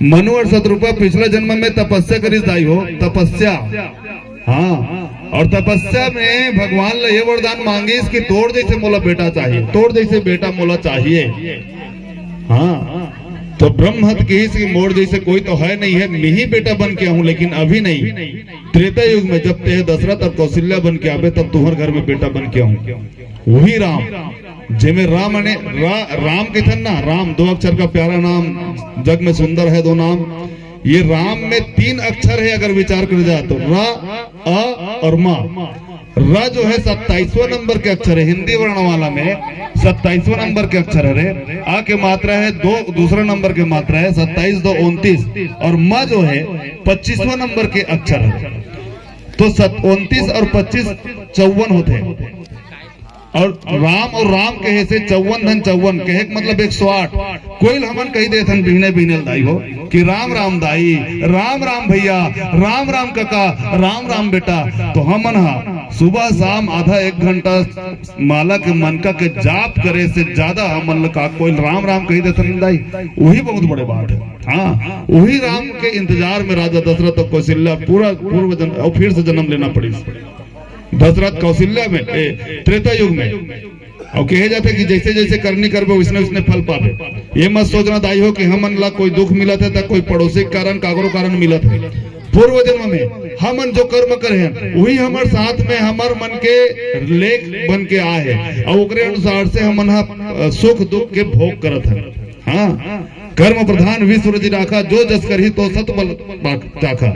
मनु और शत्रुपा पिछले जन्म में तपस्या करी दाई हो, तपस्या। हाँ, और तपस्या में भगवान ने ये वरदान मांगी कि तोड़ जैसे मोला बेटा चाहिए, तोड़ जैसे बेटा मोला चाहिए। हाँ, तो ब्रह्म हत की मोड़ जैसे कोई तो है नहीं है, मैं ही बेटा बन के आऊं, लेकिन अभी नहीं। त्रेता युग में जब ते दशरथ और कौशल्या बन के आवे तब तुम्हारे घर में बेटा बन के आऊं। वही राम जेमे राम ने राम के थे ना, राम 2 अक्षर का प्यारा नाम, जग में सुंदर है 2 नाम। ये राम में 3 अक्षर है, अगर विचार कर जाए तो रा, अ और मा। र जो है 27वां नंबर के अक्षर है, हिंदी वर्णमाला में 27वां नंबर के अक्षर है। आ के मात्रा है 2, दूसरा नंबर के मात्रा है 27, 2, 29। और म जो है 25वां नंबर के अक्षर है। तो 29 और 25 54 होते हैं। और राम कहे से 54 धन 54 कहे मतलब 108। कोई हमन कही दे थन बिहने बिहने दाई हो कि राम राम दाई, राम राम भैया, राम राम काका, राम राम बेटा। तो हमन सुबह शाम आधा 1 घंटा माला के मनका के जाप करे से ज्यादा हमन का कोई राम राम कही दे थन दाई, वही बहुत बड़े बात है। हाँ, वही राम के इंतजार में राजा दशरथ और कौशल्या पूरा पूर्व जन्म और फिर से जन्म लेना पड़ी दशरथ कौशल्या में त्रेता युग में। और कहे जाते कि जैसे जैसे करनी करबे उसने उसने फल पावे। ये मत सोचना दाई हो कि हमन ला कोई दुख मिला था, कोई पड़ोसी के कारण कागरो कारण मिला था। पूर्व जन्म में हमन जो कर्म करे हैं वही हमारे साथ में हमार मन के लेख बन के आए हैं, और ओकरे अनुसार से हमन सुख दुख के भोग करत है। हाँ, कर्म प्रधान विश्व रचि राखा, जो जस करही तो सत बल चाखा।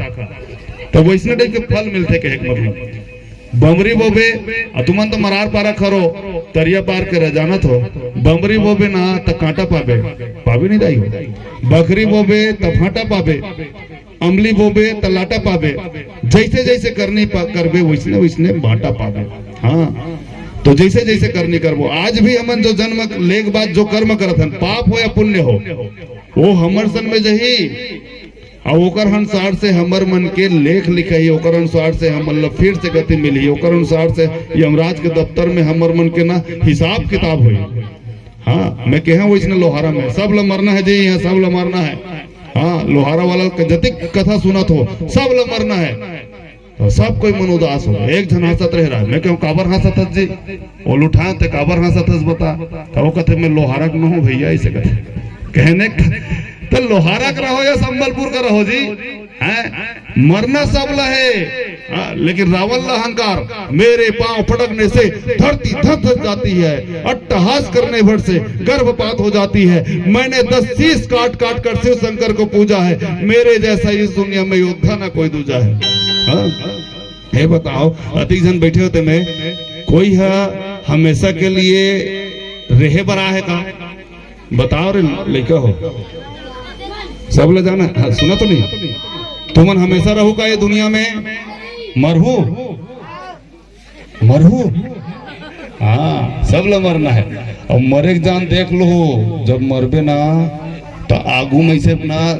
तो वैसने टाइप के फल मिलते कहे मतलब। बमरी बोबे तुमन तो मरार पारा खरो तरिया पार के रह जाना थो। बमरी बोबे ना तो कांटा पाबे, पाबे नहीं दाई हो। बकरी बोबे तो फाटा पाबे, अमली बोबे तो लाटा पाबे। जैसे जैसे करनी करबे वैसने वैसने बाटा पाबे। हाँ, तो जैसे जैसे करनी करबो। आज भी हमन जो जन्म लेख बाद जो कर्म करत हन, पाप हो या पुण्य हो, वो हमर सन में जही और ओकर अनुसार से हमर मन के लेख लिखाई, ओकर अनुसार से हमन फिर से गति मिली, ओकर अनुसार से यमराज के दफ्तर में हमर मन के ना हिसाब किताब हुई। हाँ, मैं कहा वो इसने लोहारा में सब ल मरना है जी, यहाँ सब ल मरना है। हाँ, लोहारा वाला जतिक कथा सुनत हो सब ल मरना है, तो सब कोई मन उदास हो। एक जन हंसत रह रहा है, मैं कहूँ काबर हंसत जी, वो लुठा ते काबर हंसत बता, तो वो कहते मैं लोहारा न हूँ भैया, ऐसे कहने तो लोहारा का रहो या संबलपुर का रहो जी, हैं मरना सब लहे। लेकिन रावण ला अहंकार, मेरे पांव फटकने से धरती धक धक जाती है, अट्टहास करने भर से गर्भपात हो जाती है। मैंने 10 शीश काट काट कर शिव शंकर को पूजा है, मेरे जैसा इस दुनिया में योद्धा ना कोई दूजा है। ये बताओ, अति जन बैठे होते में कोई है हमेशा के लिए रहे बरा है का? बताओ रे लड़का हो सब ले जाना। हाँ, सुना तो नहीं, तुमन हमेशा रहू का ये दुनिया में? मरहू मरहू, हाँ सब ल मरना है। और मरे के जान देख लो, जब मरबे ना तो आगू में से अपना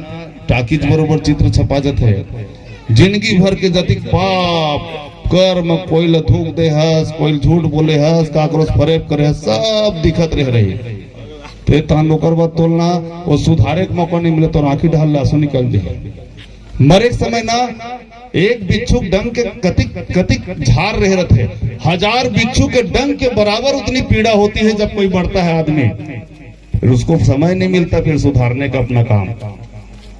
टाकीज बरोबर चित्र छपा जाते है। जिंदगी भर के जतिक पाप कर्म, कोई ल धूक दे हस, कोई झूठ बोले हस, काकरोच फरेब करे हस, सब दिखत रह रही। तो बात तोलना वो सुधारे का मौका नहीं मिले तो आंखी ढाल आंसू निकल जाए। मरे समय ना एक बिच्छू डंग के कतिक कतिक झाड़ रहे रहते, 1000 बिच्छू के डंग के बराबर उतनी पीड़ा होती है जब कोई बढ़ता है आदमी, फिर उसको समय नहीं मिलता फिर सुधारने का अपना काम।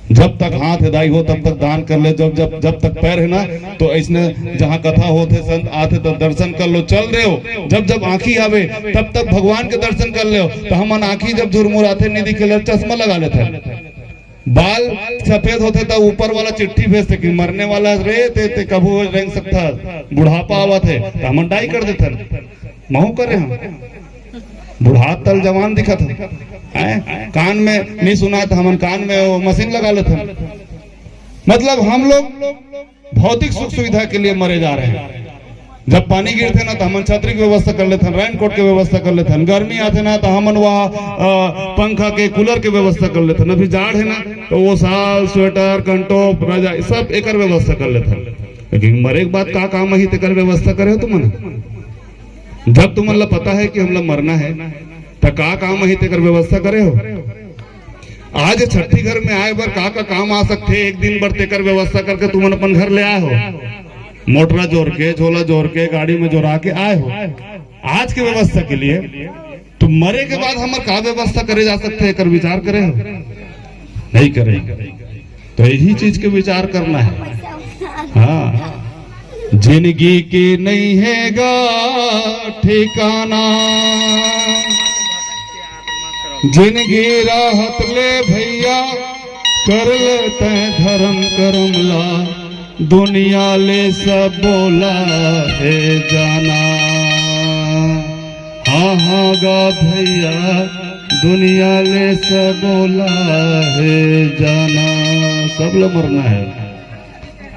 जब तक हाथ हिदाई हो तब तक दान कर ले, जब तक पैर है ना तो इसने जहाँ कथा होते संत आते तो दर्शन कर लो, चल रहे हो जब आंखी आवे तब तक भगवान के दर्शन कर ले। तो हम आंखी जब झुरमुराते निधि के लिए चश्मा लगा लेते, बाल सफेद होते तो ऊपर वाला चिट्ठी भेजते कि मरने वाला रे ते कबू रेंग सकता, बुढ़ापा आवत है तो हम डाई कर देते। महू करे हम बुढ़ा तल जवान दिखा था, कान में नहीं सुना था हम कान में वो मशीन लगा लेते। मतलब हम लोग भौतिक सुख सुविधा के लिए मरे जा रहे हैं। जब पानी गिरते ना तो हम छतरी की व्यवस्था कर लेते हैं, रेनकोट की व्यवस्था कर लेते हैं। गर्मी आते ना तो हम वहाँ पंखा के कूलर की व्यवस्था कर लेते हैं। अभी जाड़ है ना तो वो साल स्वेटर कंटोप रजाई सब एक व्यवस्था कर लेते हैं। लेकिन मरे के बाद का काम ही तेकर व्यवस्था करे हो तुम? जब तुमला पता है कि हमला मरना है तो का काम ही तेकर व्यवस्था करे हो? आज छठी घर में आए बर का काम आ सकते, एक दिन बर तेकर व्यवस्था करके तुम अपन घर ले आए हो, मोटरा जोड़ के झोला जोड़ के गाड़ी में जोड़ा के आए हो आज की व्यवस्था के लिए। तो मरे के बाद हमारे का व्यवस्था करे जा सकते है, कर विचार करे हो? नहीं करे। तो यही चीज के विचार करना है। हाँ, जिंदगी की नहीं है गा ठिकाना, जिंदगी राहत ले भैया, कर लेते धर्म करम ला, दुनिया ले सब बोला है जाना। हाँ हाँ गा भैया, दुनिया ले सब बोला है जाना, सब लोग मरना है।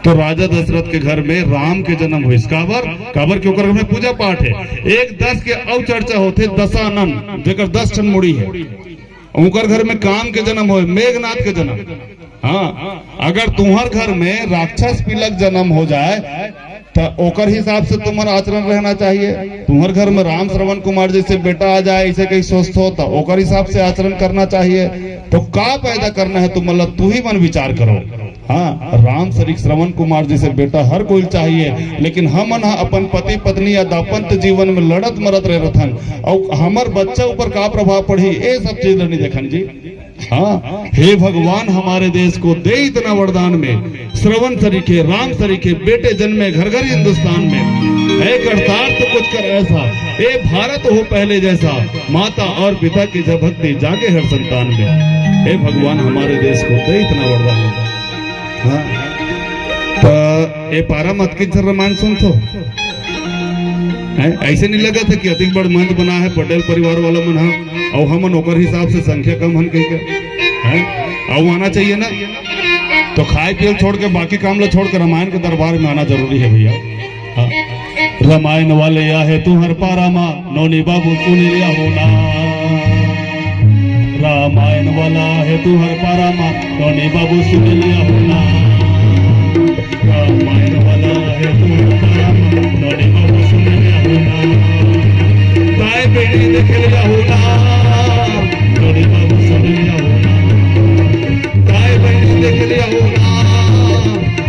तो राजा दशरथ के घर में राम के जन्म हुई। काबर के ओकर घर में पूजा पाठ है। एक 10 के अव चर्चा होते दशानन, जेकर 10 ठन मुड़ी है, उनकर घर में काम के जन्म हो, मेघनाथ के जन्म। हाँ, अगर तुम्हार घर में राक्षस पिलक जन्म हो जाए तो ओकर हिसाब से तुम्हारा आचरण रहना चाहिए। तुम्हारे घर में राम श्रवण कुमार जैसे बेटा आ जाए, ऐसे कहीं सोचते हो तो ओकर हिसाब से आचरण करना चाहिए। तो का पैदा करना है तुम, मतलब तू ही मन विचार करो। हाँ, राम श्री श्रवण कुमार जैसे बेटा हर कोई चाहिए, लेकिन हमन अपन पति पत्नी या दाम्पत्य जीवन में लड़त मरत रहथन, और हमार बच्चा ऊपर का प्रभाव पड़ी, ये सब चीज नहीं देखन जी। हाँ, हे भगवान हमारे देश को दे इतना वरदान में, श्रवण सरीखे राम सरीखे बेटे जन्मे घर घर हिंदुस्तान में। है करतार तो कुछ कर ऐसा, ए भारत हो पहले जैसा, माता और पिता की जब भक्ति जागे हर संतान में। हे भगवान हमारे देश को दे इतना वरदान। हाँ, तो ए पारा मत की रामायण सुन तो ऐसे नहीं लगा था कि अति बड़ मंच बना है पटेल परिवार वाला मन, और हम ओकर हिसाब से संख्या कम हन कहीं के और आना चाहिए ना। तो खाए पियल छोड़ के बाकी काम ला छोड़ कर रामायण के दरबार में आना जरूरी है भैया। हाँ, रामायण वाले या है तू हर पारा माँ, नौनी बाबू सुन लिया होना। रामायण वाला है तू हर पारा माँ, नौनी बाबू सुन लिया होना। रामायण वाला है तू हर पारा माँ, नौनी बाबू सुन लिया होना। गाय बेड़ी देख लिया होना, नौनी बाबू सुन लिया होना। गाय बेड़ी देख लिया होना,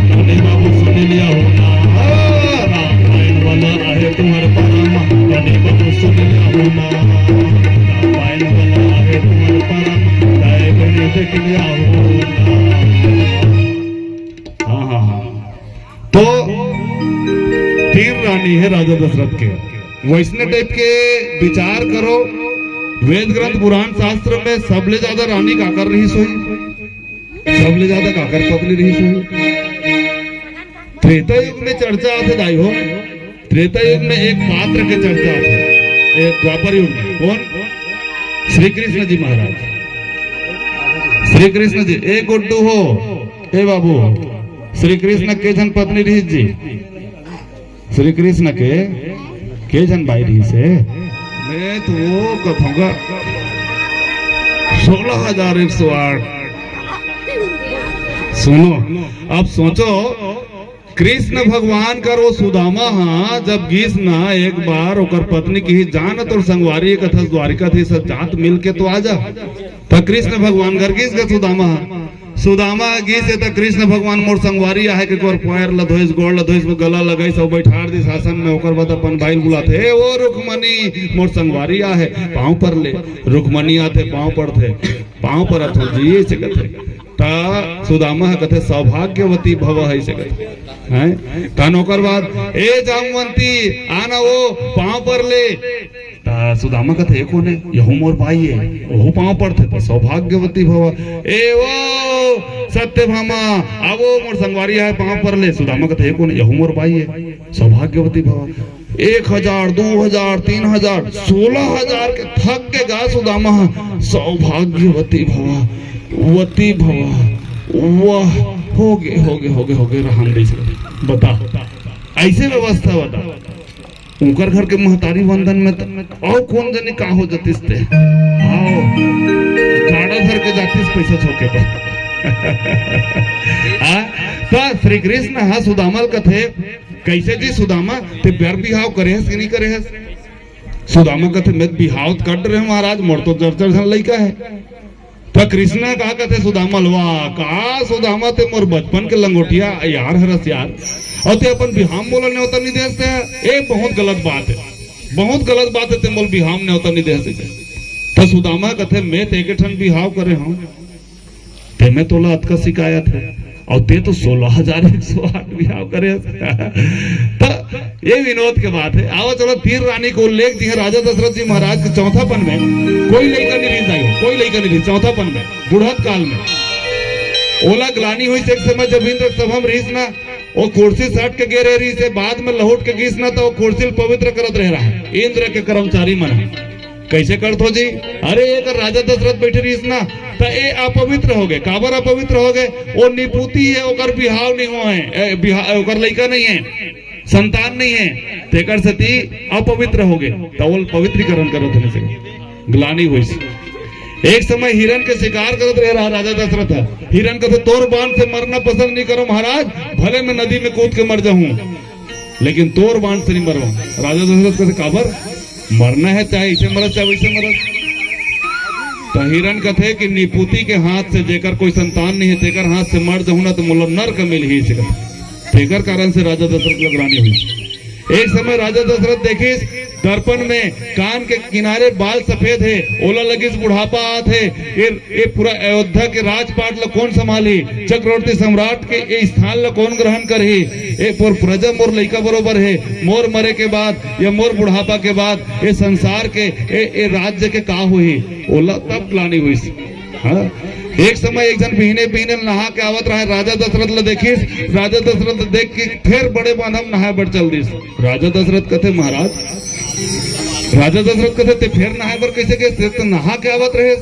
नौनी बाबू सुन लिया होना। रामायण वाला है तू हर पारा माँ, नौनी बाबू सुन लिया होना। रामायण वाला है तू हर पारा माँ, गाय बेड़ी देख लिया होना। हाँ, तो 3 रानी है राजा दशरथ के। वैष्णव टाइप के विचार करो, वेद ग्रंथ पुराण शास्त्र में सबले ज्यादा रानी काकर रही सोई, सबले ज्यादा काकर पत्नी रही सोई। त्रेता युग में चर्चा आते दाई हो, त्रेता युग में एक पात्र के चर्चा आते, एक द्वापर युग में कौन, श्री कृष्ण जी महाराज। श्री कृष्ण जी एक गुड्डू हो, ए बाबू, श्री कृष्ण के जन पत्नी रही जी, श्री कृष्ण के जन भाई रही से, मैं तो वो कथूंगा 16,108। सुनो, अब सोचो कृष्ण भगवान का वो सुदामा, हाँ जब गीस ना एक बार ओकर पत्नी की जानत और संगवारी कथा द्वारिका थी, सब जात मिल के तो आजा। तो कृष्ण भगवान घर गीस का सुदामा गीस है, तो कृष्ण भगवान मोर संगवारी आहे के कोर पैर ल धोइस गोड़ ल धोइस गला लगाई सब बैठार दी शासन में। ओकर बाद अपन भाई बुलाते, हे वो रुक्मणी मोर संगवारी आहे, पांव पर ले। रुक्मणी आते पांव पड़ते, पांव पर अथो जी ऐसे कहते। ता सुदामा कहते सौभाग्यवती भव है से कहते हैं। तन ओकर बाद ए जामवंती आना वो पांव पर ले। ता सुदामा कहते ए कोने, यहू मोर भाई है, ओहू पांव पड़ते तो सौभाग्यवती भव। ए वो सत्यभामा आवो मोर संगवारी है, पांव पर ले। सुदामा कहते ए कोने, यहू मोर भाई है, सौभाग्यवती भव। 1,000 2,000 3,000 16,000 के थक के गा सुदामा, सौभाग्यवती भव वती भवा। वाह, हो गए रहन दे। बता ऐसे व्यवस्था बता, उनकर घर के महतारी बंधन में और कौन जने का हो जतिस थे, आओ गाड़ा धर के जातिस पैसा छोके पर। तो श्री कृष्ण हा सुदामा कथे कैसे जी सुदामा ते प्यार बिहाव करे हस कि नहीं करे हस। सुदामा कथे मैं बिहाव कर रहे महाराज, मोर तो जर्जर लड़का है। तो कृष्णा कहा कहते सुदामा लवा कहा सुदामा ते मोर बचपन के लंगोटिया यार हरस यार और ते अपन बिहाम बोला ने होता नहीं देते ये बहुत गलत बात है, बहुत गलत बात है। ते मोल बिहाम ने होता नहीं देते। तो सुदामा कहते मैं ते के ठन बिहाव करे हूं ते मैं तोला अतका शिकायत है और ते तो 16,108 बिहाव करे। तो ये विनोद के बात है। आओ चलो तीर रानी को उल्लेख जी राजा दशरथ जी महाराज के चौथापन में कोई लड़का नहीं रिस आई, कोई लड़का नहीं रिस चौथापन में बुढ़त काल में ओला ग्लानी हुई एक समय जब इंद्र सभा में रिस ना वो कुर्सी सट के गिरे रही से बाद में लौट के गिस ना तो वो कुर्सी पवित्र करत रह रहा है इंद्र के कर्मचारी मन कैसे करत हो जी। अरे एक राजा दशरथ बैठे रही ना तो ये अपवित्र हो गए। काबर अपवित्र हो गए? वो निपुती है ओकर बिहाव नहीं हुआ है, ओकर लड़का नहीं है, संतान नहीं है, तेकर सती अपवित्र हो गए तो वो पवित्रीकरण करत होने से ग्लानी हुई। एक समय हिरण के शिकार करत रह रहा राजा दशरथ। हिरण कहते तोर बाण से मरना पसंद नहीं करो महाराज, भले मैं नदी में कूद के मर जाऊं लेकिन तोर बाण से नहीं मरो। राजा दशरथ कहते काबर मरना है चाहे इसे मरद चाहे वैसे मरद। तो हिरण कहते कि निपुती के हाथ से जेकर कोई संतान नहीं है तेकर हाथ से मर जाऊं ना तो मुला नर्क मिल ही तेकर कारण से राजा दशरथ लगरानी हुई। एक समय राजा दशरथ देखिस दर्पण में कान के किनारे बाल सफेद है, ओला लगिस बुढ़ापा आत है। ये पूरा अयोध्या के राजपाट ला कौन संभाली, चक्रवर्ती सम्राट के ये स्थान ला कौन ग्रहण करही, ये प्रजा मोर लइका बरोबर है, मोर मरे के बाद या मोर बुढ़ापा के बाद ये संसार के ये राज्य के का हुई ओला तब ग्लानी हुई। हाँ? एक समय एक जन बिहने बिहने नहा के आवत रहे राजा दशरथ ला देखिस। राजा दशरथ देख के फिर बड़े बांधम नहा बढ़ चल दिस। राजा दशरथ कहते महाराज, राजा दशरथ कहते ते फिर नहाए बर कैसे गए, तो नहा के आवत रहे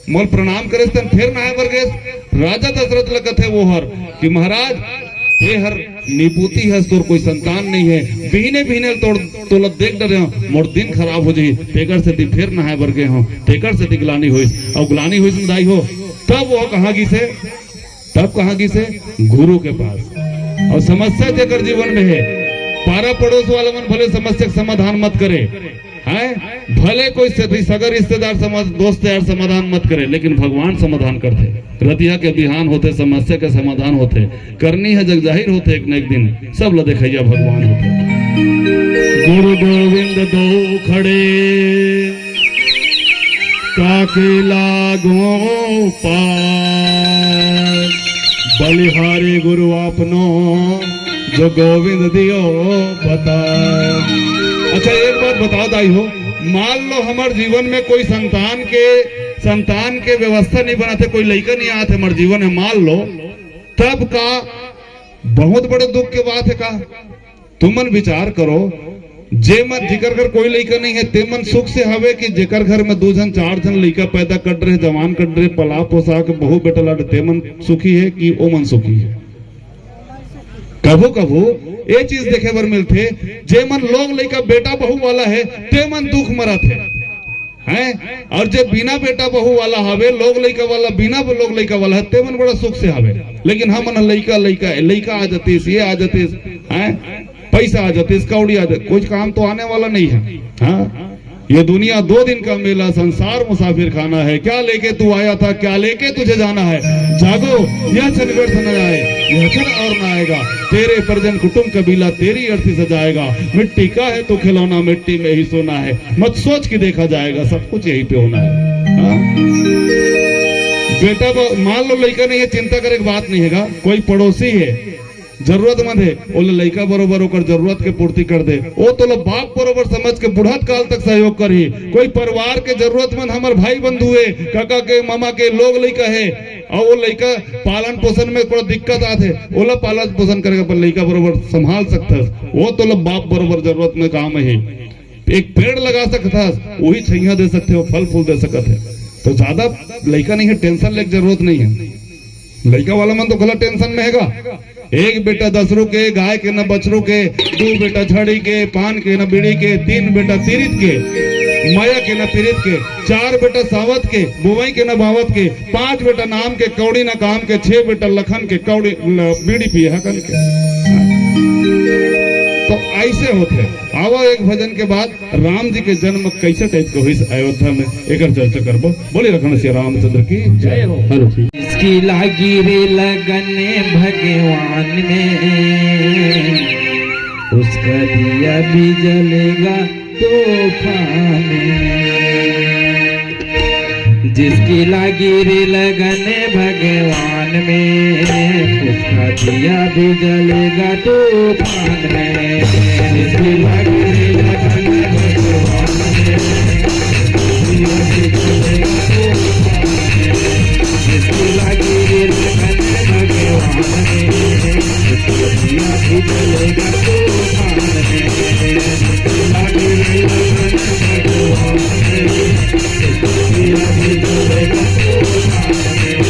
मोल प्रणाम करे तन फिर नहाए बर गए। राजा दशरथ ला कहते वो हर कि महाराज ये हर निपुती है, तोर कोई संतान नहीं है, बिहने बिहने तोला देख डरे हो मोर दिन खराब हो जाई तेकर से फिर नहाए बर गए हो तेकर से ग्लानी हुई। और ग्लानी हुई दाई हो तब वो कहाँ की से, तब कहाँ की से गुरु के पास। और समस्या जेकर जीवन में है पारा पड़ोस वाले मन भले समस्या का समाधान मत करे हैं, भले कोई सगर रिश्तेदार दोस्त यार समाधान मत करे, लेकिन भगवान समाधान करते। रतिया के बिहान होते समस्या के समाधान होते, करनी है जग जाहिर होते एक न एक दिन सब ल देखैया भगवान होते। गुरु गोविंद दो खड़े काके लागो पार, बलिहारी गुरु आपनो जो गोविंद दियो बता। अच्छा एक बात बता दाई हो, मान लो हमारे जीवन में कोई संतान के व्यवस्था नहीं बनाते, कोई लड़का नहीं आते हमारे जीवन में, मान लो तब का बहुत बड़े दुख की बात है का। तुमन विचार करो जे मन जिकर घर कोई लड़का नहीं है ते मन सुख से हवे कि जेकर घर में 2 जन 4 जन लड़का पैदा कर रहे, जवान कर रहे, पला पोसा के बहु बेटा लाड, ते मन सुखी है कि ओ मन सुखी है। कभू कभू ये चीज देखे बर मिलते जे मन लोग लड़का बेटा बहू वाला है ते मन दुख मरत है, और जे बिना बेटा बहू वाला हवे लोग लड़का वाला बिना लोग लड़का वाला है ते मन बड़ा सुख से हवे। लेकिन हम लड़का लड़का लड़का आ जातीस, ये आ जातीस है, पैसा आ जातीस, कौड़ी आ जाती, कुछ काम तो आने वाला नहीं है। हाँ? ये दुनिया 2 दिन का मेला, संसार मुसाफिर खाना है, क्या लेके तू आया था क्या लेके तुझे जाना है। जागो यह क्षण व्यर्थ न जाए, यह क्षण और न आएगा, तेरे परिजन कुटुंब कबीला तेरी अर्थी सजाएगा, मिट्टी का है तो खिलौना मिट्टी में ही सोना है, मत सोच के देखा जाएगा सब कुछ यही पे होना है। हाँ? बेटा मान लो लड़का नहीं है, चिंता करे बात नहीं है, कोई पड़ोसी है जरूरतमंद है, वो लड़का बरोबर होकर जरूरत के पूर्ति कर दे, वो तो बाप बरोबर समझ के बुढ़त काल तक सहयोग करी। कोई परिवार के जरूरतमंद हमारे भाई बंधु है, काका के मामा के लोग लड़का है और वो लड़का पालन पोषण में थोड़ा दिक्कत आते, ओला पालन पोषण करेगा पर लड़का बरोबर संभाल सकता, वो तो बाप बरोबर जरूरत में काम है। एक पेड़ लगा सकता वही छैया दे सकते हो, फल फूल दे सकते है, तो ज्यादा लड़का नहीं है, टेंशन लेके जरूरत नहीं है। लड़का वाला मन तो गलत टेंशन में है, एक बेटा 10 रू के, गाय के न बछरू के, 2 बेटा छड़ी के, पान के न बीड़ी के, 3 बेटा तिरित के, माया के न पीरित के, 4 बेटा सावत के, बुवई के न बावत के, 5 बेटा नाम के कौड़ी न काम के, 6 बेटा लखन के कौड़ी बीड़ी पिए हकन के। तो ऐसे होते। आओ एक भजन के बाद राम जी के जन्म कैसे टाइप के हुई अयोध्या में एक चर्चा करबो। बोले रखना श्री रामचंद्र की जय हो। इसकी लागी रे लगन भगवान में, उसका दिया भी जलेगा तूफान में। जिसकी लागी रे लगन भगवान में, उसका दिया भी जलेगा तूफान में। जिसकी लागी रे लगन भगवान में, दिया भी जलेगा तूफान में। जिसकी लागी रे लगन भगवान में, उसका दिया भी जलेगा तूफान में। जिसकी लागी रे लगन भगवान में, उसका दिया भी जलेगा तूफान में।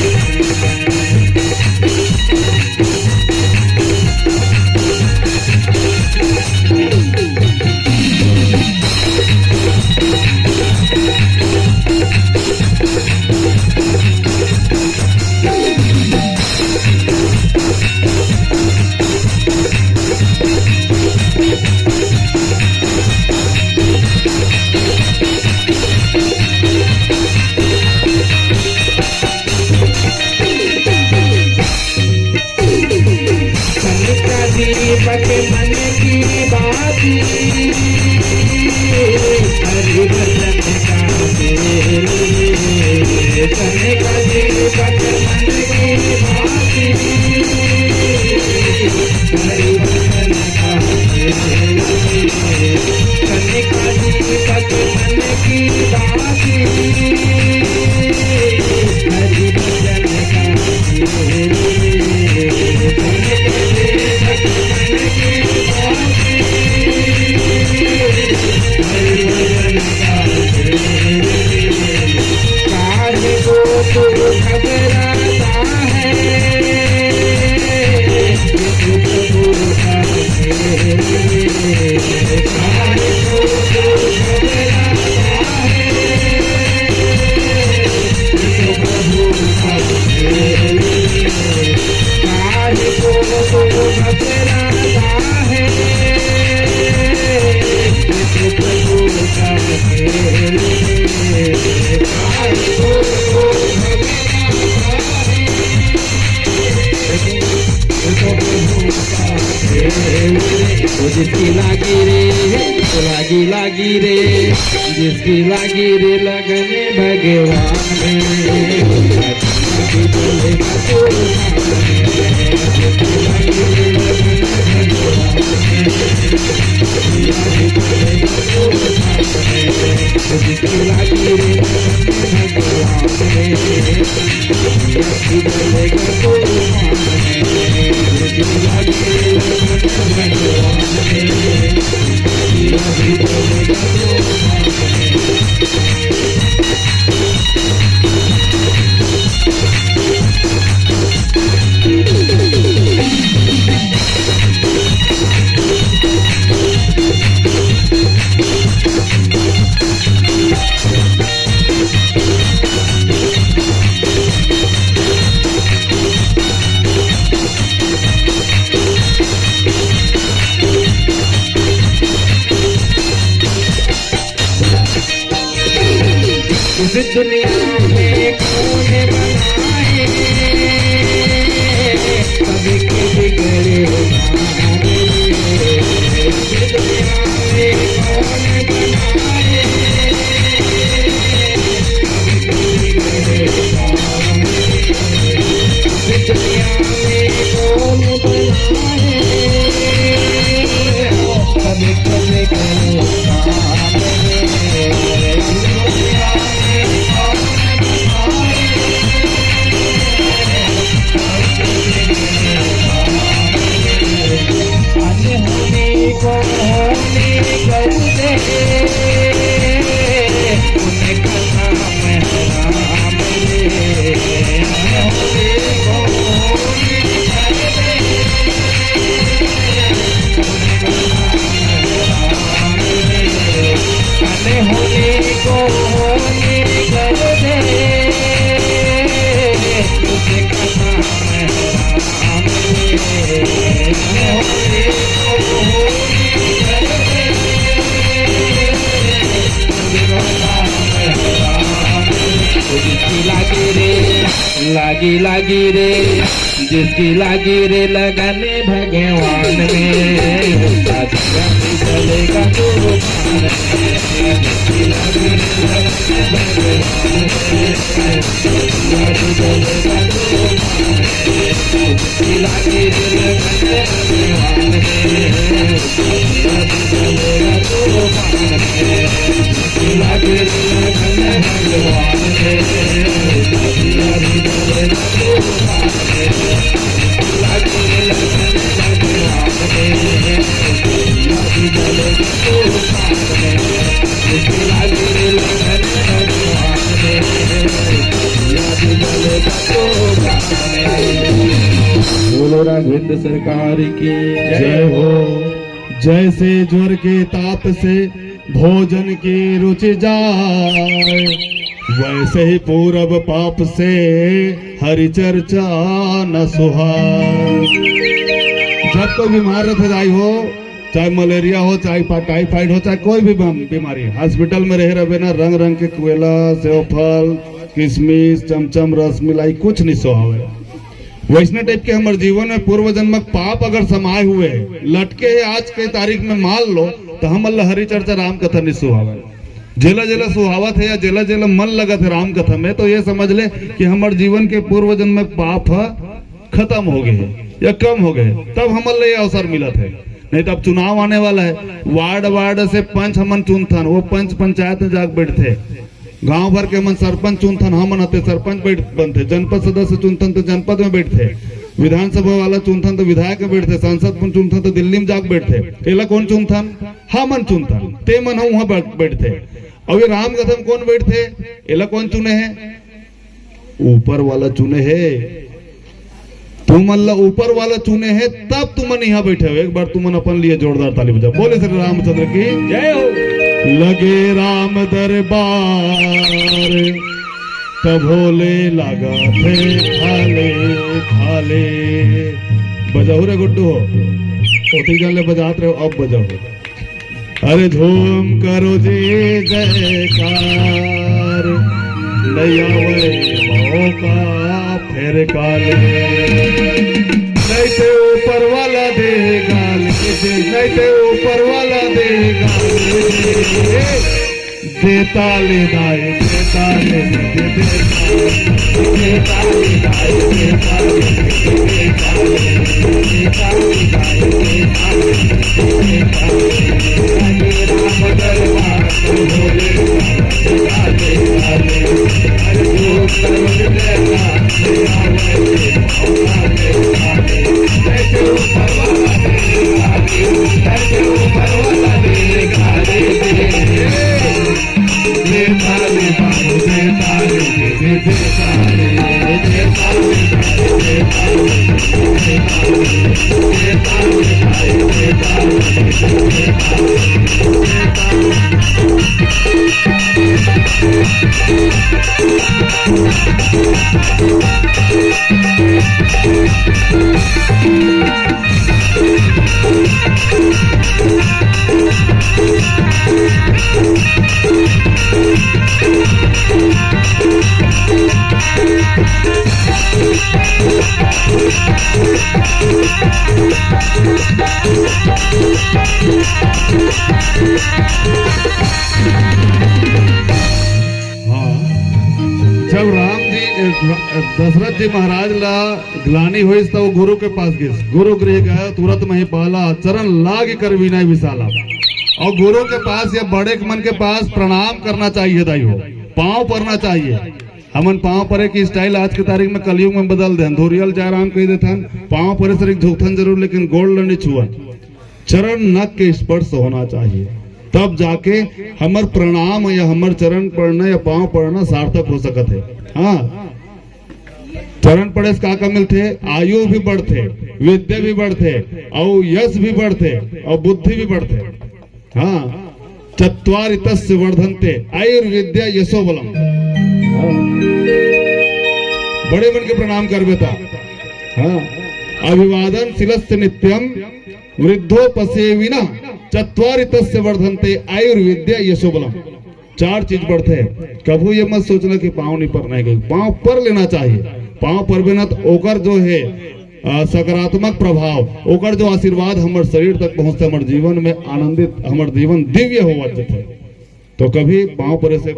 दीपक मन की बाती, हरि भजन गाते रे। तने का दीपक मन की बाती, हरि भजन गाते रे। तने का दीपक मन की बाती, हरि भजन गाते रे। तने जिसकी लागी रे, जिसकी लागी रे लगन भगवान में, उसका दिया भी जलेगा तूफान में। जिसकी लागी रे लगन भगवान में, दिया भी जलेगा तूफान में। जिसकी लागी रे लगन भगवान में, दिया भी जलेगा तूफान में। जिसकी लागी रे लगन भगवान में, दिया भी जलेगा तूफान में। लागी लागी रे जिसकी लागी रे लगन भगवान में उसका जीवन भी चलेगा तूफान में। जिसकी लागी रे लगन भगवान में उसका भी चलेगा तूफान में। जिसकी लागी रे लगन भगवान में उसका भी चलेगा तूफान में। जिसकी लागी रे लगन भगवान बोलो राघवेंद्र सरकार की जय हो। जैसे ज्वर के ताप से भोजन की रुचि जाए, वैसे ही पूरब पाप से हरि चर्चा न सुहाए। जब कोई बीमार रहते जाई हो, चाहे मलेरिया हो, चाहे टाइफाइड हो, चाहे कोई भी बीमारी, हॉस्पिटल में रह रहे ना रंग रंग के कुएला, सेव फल, किशमिश, चमचम, रस मिलाई कुछ नहीं सोहावे। वैष्णव टाइप के हमारे जीवन में पूर्व जन्मक पाप अगर समाये हुए लटके है आज के तारीख में मान लो, तो हम अल्लाह हरि चर्चा राम कथा नहीं सुहावे। जेला जेला सुहावत है या जेला जेला मन लगत है राम कथा में, तो ये समझ ले कि हमारे जीवन के पूर्व जन्म में पाप खत्म हो गए या कम हो गए, तब हम ये अवसर मिलत है। नहीं तो अब चुनाव आने वाला है, वार्ड वार्ड से पंच हमन चुनथन, वो पंच पंचायत में जाकर बैठते, गांव भर के हमन सरपंच चुनथन, हमन आते सरपंच बनते, जनपद सदस्य चुनथन तो जनपद में बैठते, विधानसभा वाला चुनथन तो विधायक में बैठते, सांसद चुनथन तो दिल्ली में जाकर बैठते। एला कौन चुनथन? हमन चुनथन, ते मन हम वहां बैठते। और ये राम कथा में कौन बैठते? एला कौन चुने हैं? ऊपर वाला चुने है। तुम अल्लाह ऊपर वाला चुने हैं, तब तुमन यहाँ बैठे हो। एक बार तुमन अपन लिए जोरदार ताली बजाओ। बोले श्री रामचंद्र की जय हो। लगे राम दरबार तब भोले लगा थे खाले खाले। बजाओ रे गुड्डू हो, ओती गले बजाते रहो, अब बजाओ। अरे झूम करो जी जयकार, नैया मौका फिर काले। नहीं तो ऊपर वाला देगा, नहीं तो ऊपर वाला देगा, देता ले दाए, देता ले देता ले दाए, देता ले देता ले राम दरबार भोले जब राम जी दशरथ जी महाराज ला ग्लानी हुई तो गुरु के पास गए, गुरु गृह गए, तुरंत में ही पाला चरण लाग कर विनय विशाला। और गुरु के पास या बड़े मन के पास प्रणाम करना चाहिए, दाई हो पांव पड़ना चाहिए। हमन पांव परे की स्टाइल आज के तारीख में कलयुग में बदल दे, धोरियल जय राम कह देथन, पांव परे से झुकथन जरूर, लेकिन गोल्ड नहीं छुआ, चरण नख के स्पर्श होना चाहिए, तब जाके हमर प्रणाम या हमर चरण पढ़ना या पांव पढ़ना सार्थक हो सकत है। हाँ, चरण पढ़े से का मिलते? आयु भी बढ़ते, विद्या भी बढ़ते, और यश भी बढ़ते, और बुद्धि भी बढ़ते। हाँ, चत्वारि तस्य वर्धन्ते आयुर्विद्या यशो बलम। बड़े मन के प्रणाम कर बेटा। हाँ, अभिवादन शिलस्य नित्यम वृद्धोपसेविना चत्वारि तस्य वर्धन्ते आयुर्विद्या यशो बलम। चार चीज बढ़ते हैं। कभी ये मत सोचना कि पाँव नहीं पड़ना है, पाँव पर लेना चाहिए, पाँव परबे ना तो ओकर जो है सकारात्मक प्रभाव, ओकर जो आशीर्वाद हमारे शरीर तक पहुंचते, हमारे जीवन में आनंदित, हमारे जीवन दिव्य हो जाते। तो कभी पाँव पर से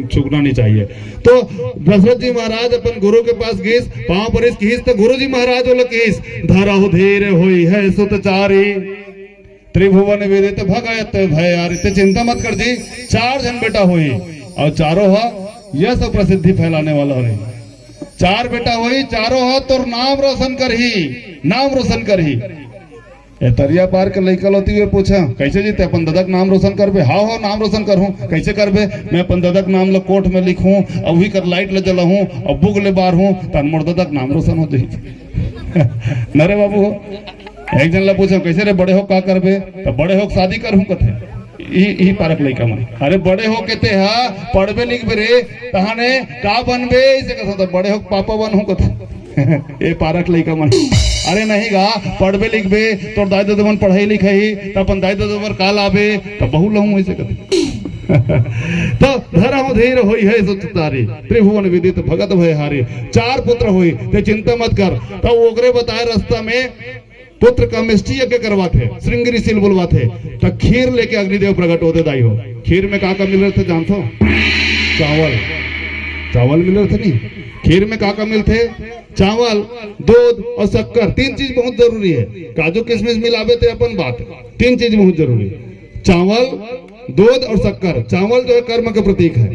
चूकना नहीं चाहिए। तो दशरथ जी महाराज अपन गुरु के पास गीस, पाँव पर कीस, तो गुरु जी महाराज बोले कीस, धरहु धीर होई है सुतचारी, त्रिभुवन विदित भगत भयारी। ते चिंता मत कर जी, 4 जन बेटा हुई और चारों हा यह सब प्रसिद्धि फैलाने वाला है। 4 बेटा हुई, चारों हा तोर नाम रोशन कर ही, नाम रोशन कर ही। तरिया पार के लड़का लोती हुए पूछा कैसे जीते, अपन दादा नाम रोशन करबे? हाँ हाँ नाम रोशन करूँ। कैसे करबे? मैं अपन दादा नाम लो कोर्ट में लिखूं, अब वही कर लाइट ले जला हूँ, अब बुक ले बार हूँ, तन मोर दादा नाम रोशन हो जाए। नरे बाबू एक जन ला पूछा कैसे रे बड़े हो का करबे? तो बड़े हो शादी करूँ कथे। पारक लड़का मन, अरे बड़े हो कहते हा पढ़बे लिखबे रे, तहाने का बनबे? इसे कहता बड़े हो पापा बन हूँ कथे। ये पारक लड़का मन, अरे नहीं गा पढ़बे लिखबे तो दाई दादा मन पढ़ाई लिखाई, तो अपन दाई दादा पर काल आबे तो बहु लहूं ऐसे कहते। तो धरहु धीर होई है सुतचारी, त्रिभुवन विदित भगत भयहारी। 4 पुत्र हुई, ते चिंता मत कर। तो ओकरे बताए रास्ता में पुत्र का मिष्टी यज्ञ करवाते, श्रृंगरी सील बुलवाते, तो खीर लेके अग्निदेव प्रकट होते दाई हो। खीर में का मिल रहे थे जानते हो? चावल, चावल मिल रहे थे नहीं, खीर में का मिलते? चावल, दूध और शक्कर। 3 चीज बहुत जरूरी है। काजू किशमिश मिलावे थे अपन बात, 3 चीज बहुत जरूरी है, चावल, दूध और शक्कर। चावल जो है कर्म का प्रतीक है।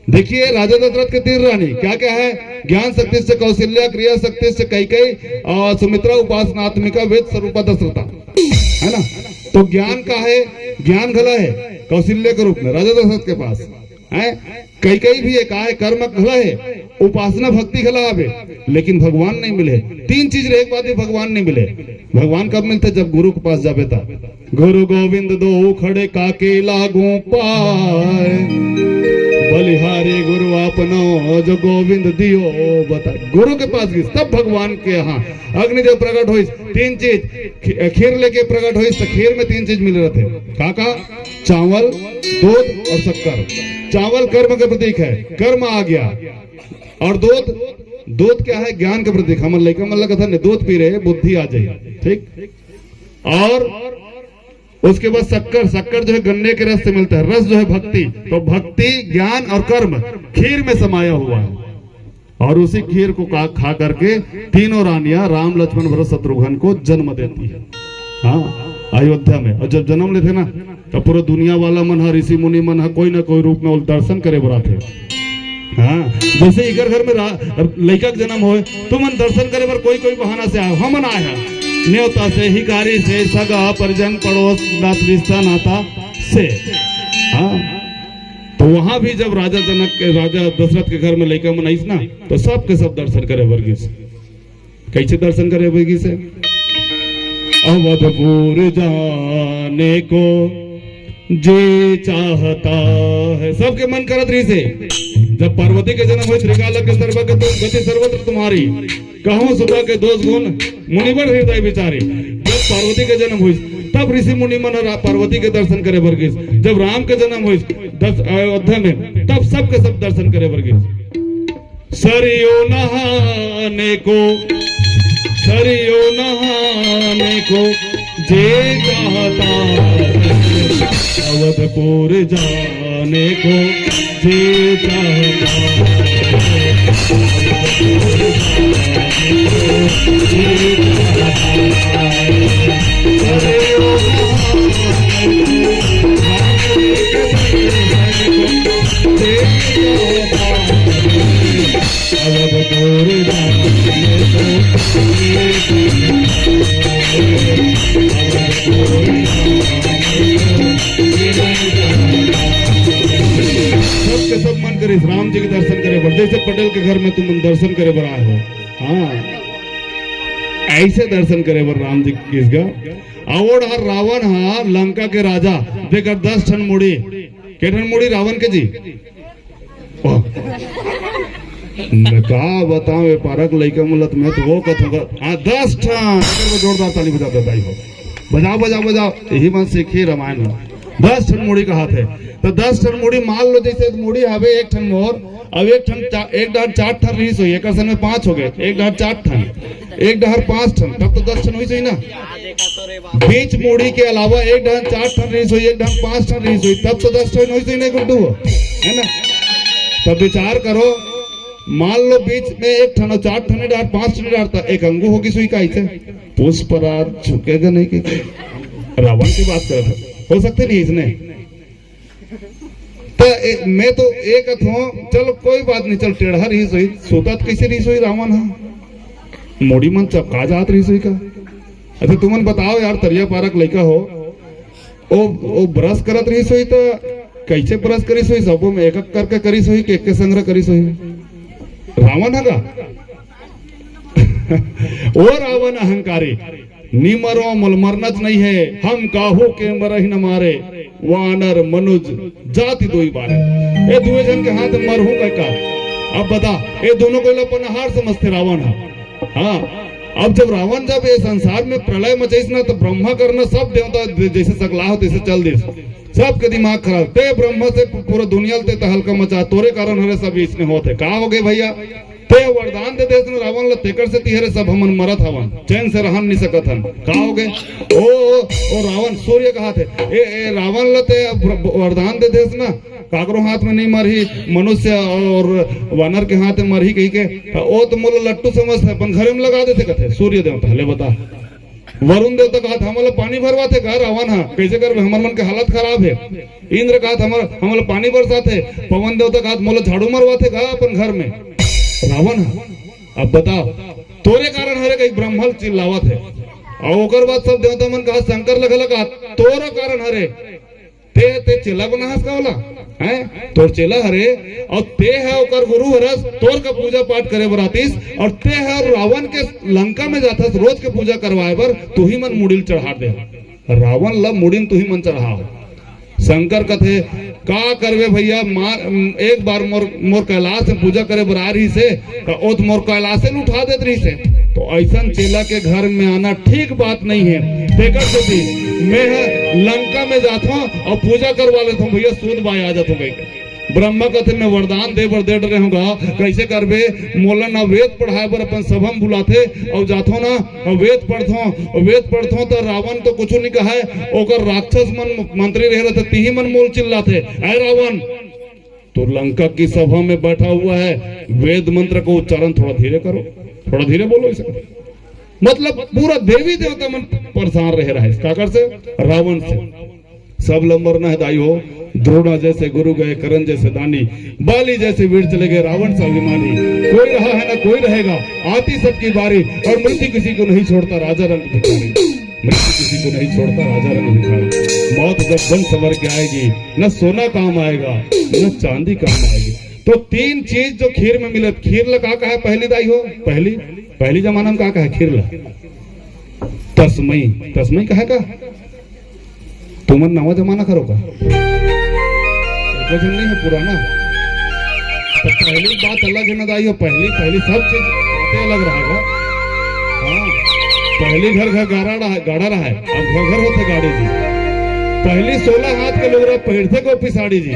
देखिए राजा दशरथ के 3 रानी क्या क्या है? ज्ञान शक्ति से कौशल्या, क्रिया शक्ति से कैकेयी और सुमित्रा, उपासनात्मिका, वेद स्वरूपा दशरथा, है ना। तो ज्ञान का है, ज्ञान घला है कौशल्य के रूप में राजा दशरथ के पास है। कैकेयी भी एक है, कर्म घला है, उपासना भक्ति घला आवे, लेकिन भगवान नहीं मिले। 3 चीज रहे बाद भी भगवान नहीं मिले। भगवान कब मिलते? जब गुरु के पास जावे था। गुरु गोविंद दो खड़े काके लागू पाए, बलिहारी गुरु आपनो जो गोविंद दियो बता। गुरु के पास गई तब भगवान के यहाँ अग्निदेव प्रकट हुई। 3 चीज, खीर लेके प्रकट हुई, तो खीर में 3 चीज मिल रहे थे, काका, चावल, दूध और शक्कर। चावल कर्म का प्रतीक है, कर्म आ गया। और दूध, दूध क्या है? ज्ञान का प्रतीक। हम लड़का मल्ला कथा ने दूध पी रहे बुद्धि आ जाए, ठीक। और उसके बाद शक्कर, शक्कर जो है गन्ने के रस से मिलता है, रस जो है भक्ति। तो भक्ति, ज्ञान और कर्म खीर में समाया हुआ है। और उसी खीर को खा करके तीनों रानियां राम, लक्ष्मण, भरत, शत्रुघ्न को जन्म देती है, हाँ, अयोध्या में। और जब जन्म लेते ना तो पूरा दुनिया वाला मन है, ऋषि मुनि मन है, कोई ना कोई रूप में दर्शन करे बराते। हाँ, जैसे इकर घर में लड़का का जन्म हो तो मन दर्शन करे बर कोई कोई बहाना से आए, हम आया न्योता से, हिकारी से, सगा परिजन, पड़ोस, रिश्ता नाता से। हाँ, तो वहां भी जब राजा जनक के, राजा दशरथ के घर में लड़का मन आईस ना, तो सब के सब दर्शन करे वर्गी से। कैसे दर्शन करे वर्गी से? अवधपुर जाने को जे चाहता है, सबके मन करत रही से। जब पार्वती के जन्म हुई, त्रिकाल के सर्वगत गति सर्वत्र तुम्हारी, कहूं सुधा के 2 गुण मुनिवर हृदय विचारी। जब पार्वती के जन्म हुई तब ऋषि मुनि मन पार्वती के दर्शन करे वर्गीस। जब राम के जन्म हुई अयोध्या में, तब सब के सब दर्शन करे वर्गीस। सरियो नहाने को, सरियो नहाने को जे चाहता है, अवधपुर जाने को जे चाहता है, सब मन करे राम जी के दर्शन करे बर, जैसे पटेल के घर में तुम दर्शन करे बर आए हो, हाँ, ऐसे दर्शन करे बर राम जी किसका। और हर रावण हा लंका के राजा, देकर 10 ठन मुड़ी, के ठन मुड़ी रावण के जी का बताओ पारक लड़का मुलत में तो वो कथूंगा। हाँ 10 ठन, जोरदार ताली बजा देता हो, बजाओ बजाओ बजाओ, यही मन सीखी रामायण में। 10 ठन मुड़ी का हाथ है, तो 10 ठन मुड़ी मान लो, जैसे मुड़ी हवे 1 ठन मोर अब एक डहर 4 ठन रही सोई, एक में 5 हो गए, एक डहर 4 ठन, एक डहर 5 ठन, तब तो 10 ठन हुई सोई ना। बीच मूड़ी के अलावा एक डहर 4 ठन रही सोई, एक डहर 5 ठन रही सोई, तब तो 10 ठन हुई सोई नहीं गुड्डू, है ना। तब विचार करो, मान लो बीच में एक ठन 4 ठन डहर 5 ठन डहर, एक अंगू होगी सुई का इसे पुष्प पर झुकेगा नहीं कि रावण की बात कर रहा हो सकते नहीं इसने। तो मैं तो एक हूँ, चलो कोई बात नहीं, चल टेढ़ा रही सोई, सोता कैसे रही सोई रावण, हाँ मोड़ी मन चपका जात रही सोई का। अच्छा तुमन बताओ यार, तरिया पारक लड़का हो, ओ ब्रश करत रही सोई तो कैसे ब्रश करी सोई, सबो में एक करके करी सोई कि एक के संग्रह करी सोई, रावण है ओ रावण अहंकारी, निमरो मुल मरनच नहीं है, हम काहू के मरही न मारे, वानर मनुज जाति दो ही बारे। ये दुए जन के हाथ मरहूं का। अब बता, ये दोनों को अपन हार समझते रावण है। हाँ, अब जब रावण जब ये संसार में प्रलय मचाइस ना, तो ब्रह्मा करना सब देवता जैसे सकला हो तैसे चल दे, सबके दिमाग खराब, ते ब्रह्मा से पूरा दुनिया ते तहलका मचा, तोरे कारण हरे सब इसने होते का हो गए भैया, ते वरदान दे देस रावण ल तेकर से तिहरे सब हमन मरत हवन, चैन से रहन नहीं सकत हन, का हो गए ओ रावण सूर्य कहा थे, ए रावण ल ते वरदान दे देस ना, काकरो हाथ में नहीं मरही, मनुष्य और वानर के हाथ में मरही कही के, ओ तो मोल लट्टू समझ है, अपन घरे में लगा देते कथे सूर्य देवता, ले बता वरुण देवता कहा हमारा पानी भरवा थे, कहा रावण हाँ कैसे कर, हमार मन के हालत खराब है। इंद्र कहा हमारा पानी बरसाते, पवन देवता कहा मोला झाड़ू मरवा थे, कहा अपन घर में, रावण। अब बताओ, तोरे कारण हरे कहीं ब्रह्मल चिल्लावत है, और ओकर बाद सब देवता मन कहा शंकर लगा तोरा कारण हरे, ते चेला को नहास का होला है, तोर चेला हरे, और ते है ओकर गुरु हरस, तोर का पूजा पाठ करे बरातीस, और ते है रावण के लंका में जाथस रोज के पूजा करवाए बर, तू ही मन मुड़िल चढ़ा दे, रावण ला मुड़िन तू ही मन चढ़ाओ। शंकर कथे का करवे भैया, मार एक बार मोर कैलाश में पूजा करे बरा रही से, ओत मोर कैलाश से उठा देत रही से, तो ऐसा चेला के घर में आना ठीक बात नहीं है। देखकर से भी मैं लंका में जाता हूँ और पूजा करवा लेता हूँ भैया, सूद बाय आ जाता हूँ। ब्रह्मा कथे मैं वरदान दे बर दे रहूंगा, कैसे करबे, मोला ना वेद पढ़ाए बर अपन सभम बुलाते, और जाथो ना वेद पढ़थो तो रावण तो कुछ नहीं कहा, ओकर राक्षस मन मंत्री रह रहे थे, तिही मन मोल चिल्लाते, ऐ रावण तो लंका की सभा में बैठा हुआ है, वेद मंत्र को उच्चारण थोड़ा धीरे करो, थोड़ा धीरे बोलो इसे, मतलब पूरा देवी देवता मन परेशान रह रहा है काकर से, रावण से। सब लंबर न है दाई हो, द्रोणा जैसे गुरु गए, करण जैसे दानी, बाली जैसे वीर चले गए, रावण सा अभिमानी, कोई रहा है ना कोई रहेगा, आती सबकी बारी, और मृत्यु किसी को नहीं छोड़ता राजा रंग भिखारी, मृत्यु किसी को नहीं छोड़ता राजा रंग भिखारी। मौत जब बन सवर के आएगी, न सोना काम आएगा न चांदी काम आएगी। तो 3 चीज जो खीर में मिले, खीर ला का है पहली दाई हो, पहली जमाना में का है खीर ला, तस्मई कहा का, तुमन नवा जमाना करो का, नहीं है पुराना। तो पहली बात अलग है ना दाई हो, पहली सब चीज बातें अलग रहेगा। हाँ, पहली घर गाड़ा रहा है, अब घर होते गाड़ी जी, पहली 16 हाथ के लोग पहनते गोपी साड़ी जी,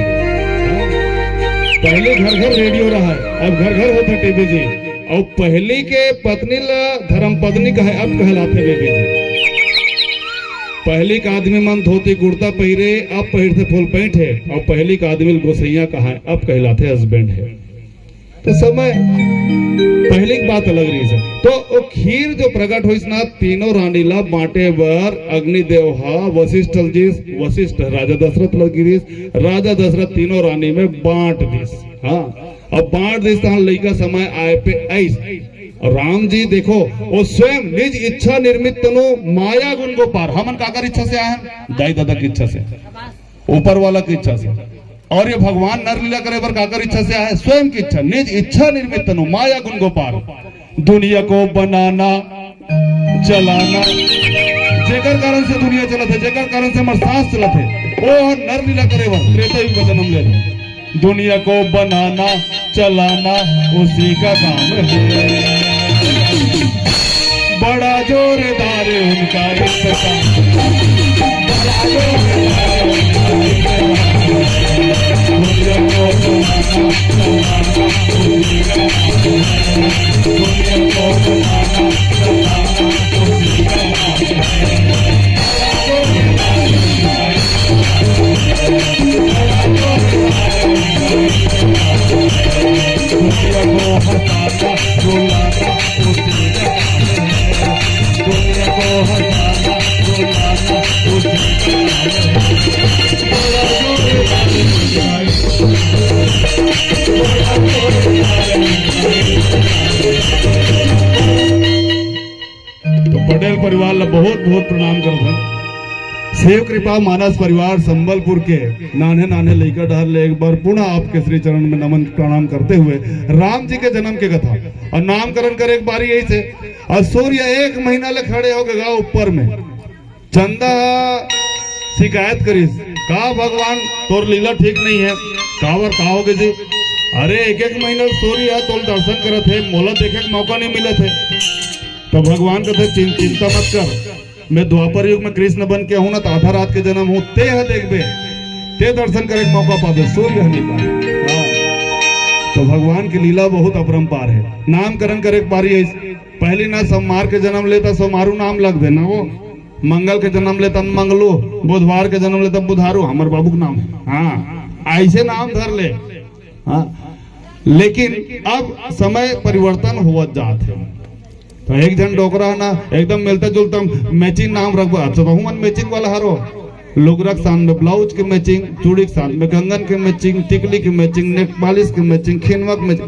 पहले घर रेडियो रहा है, अब घर होते टीवी जी, और पहली के पत्नी ला धर्म पत्नी कहे, अब कहलाते बेबी जी। पहली का आदमी मन धोती कुर्ता पहरे, अब पहनते फुल पैंट है, और पहली का आदमी गोसैया कहा है, अब कहलाते हस्बैंड है। तो समय पहली की बात अलग रही है। तो खीर जो प्रकट हुई ना, तीनों रानी ला बांटे बर अग्निदेव वशिष्ठ राजा दशरथ लगी, राजा दशरथ तीनों रानी में बांट दिस। हाँ, अब बांट दिस लड़का समय आए पे ऐस, राम जी देखो वो स्वयं निज इच्छा निर्मित तनु माया गुण को पार, हमन काकर इच्छा से आए हैं, दाई दादा की इच्छा से, ऊपर वाला की इच्छा से, और ये भगवान नर लीला करे पर काकर इच्छा से आए, स्वयं की इच्छा, निज इच्छा निर्मित तनु माया गुण को पार, दुनिया को बनाना चलाना, जेकर कारण से दुनिया चलत है, जेकर कारण से हमार सांस चलत है, वो नर लीला करे बर त्रेता युग में जन्म ले रहे। दुनिया को बनाना चलाना उसी का काम है, बड़ा जोरदार उनका इंतजाम, बड़ा जोरदार उनका इंतजाम, दुनिया को बनाना चलाना पटेल परिवार ला बहुत बहुत प्रणाम करथन। शिव कृपा मानस परिवार संबलपुर के नाने नाने लइका डहर ले एक बार पुनः आपके श्री चरण में नमन प्रणाम करते हुए राम जी के जन्म के कथा और नामकरण करे एक बारी यही से। और सूर्य 1 महीना ले खड़े हो गए ऊपर में, चंदा शिकायत करीस का भगवान तोर लीला ठीक नहीं है, कावर का हो जी? अरे 1 महीना सूर्य तोर दर्शन करत है, मोला देखे के मौका नहीं मिले थे। तो भगवान कहते चिंता मत कर, मैं द्वापर युग में कृष्ण बन के हूं ना, तो आधा रात के जन्म हूं, ते है देखबे, ते दर्शन करे के मौका पावे, सूर्य नहीं पाए। तो भगवान की लीला बहुत अपरंपार है। नामकरण करे के बारी पहली ना सोमवार के जन्म लेता सोमारू नाम लग दे ना, वो मंगल के जन्म लेता मंगलू, बुधवार के जन्म लेता बुधारू, हमारे बाबू का नाम है। हाँ, ऐसे नाम धर ले। हाँ, लेकिन अब समय परिवर्तन हुआ जात है, तो एक जन डोकरा ना एकदम मिलता जुलता मैचिंग नाम रखबा। अच्छा तो हम मैचिंग वाला हरो, लुगरक साथ में ब्लाउज के मैचिंग, चूड़ी के साथ में कंगन के मैचिंग, टिकली की मैचिंग, नेक पॉलिश की मैचिंग, खिनवा के मैचिंग।